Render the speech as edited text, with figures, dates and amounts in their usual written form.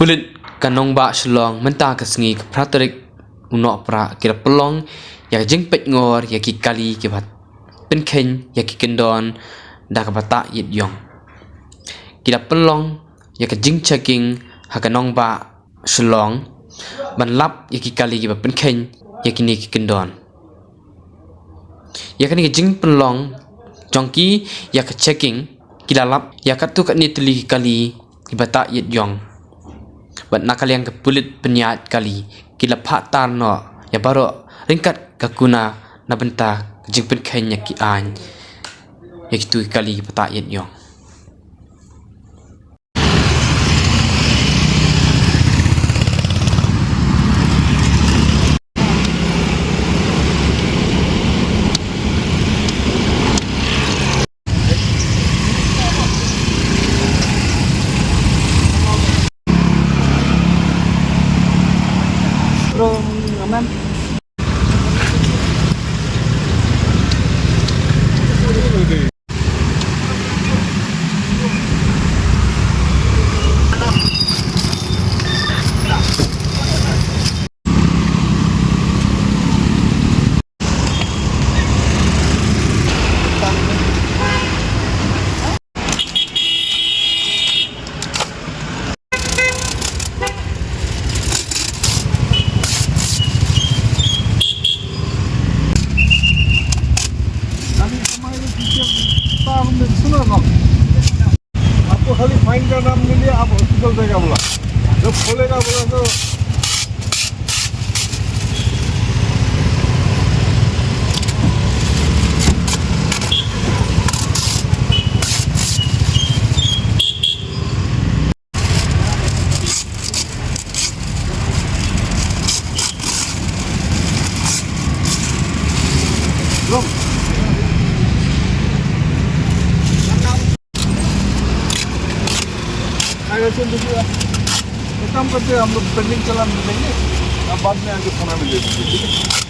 Kepulit kanong ba shlong menta kasngi praterik unok pra kira pelong ya jeng pet ngor ya ki kali ki bat pen khen ya ki kendon da ka bata yit yong kira pelong ya ka jing checking ha kanong ba shlong ban lap ya ki kali ki bat pen khen ya ki ni ki kendon ya kan ki jing pelong jongki ya ka checking kila lap ya ka tu ka ni tuli ki kali ki bata yit yong bat nakaliang kepulit penyat kali kila pak tar no ya baru ringkat kakuna na benta jing pen kenya ki an ya kitu kali pata yet yong aman. आपको खाली fine का नाम मिले आप hospital देगा बोला जब खोलेगा बोला तो एक काम करते हैं हम लोग पेंडिंग चलान देंगे अब बाद में आगे खाना मिलेगा ठीक है।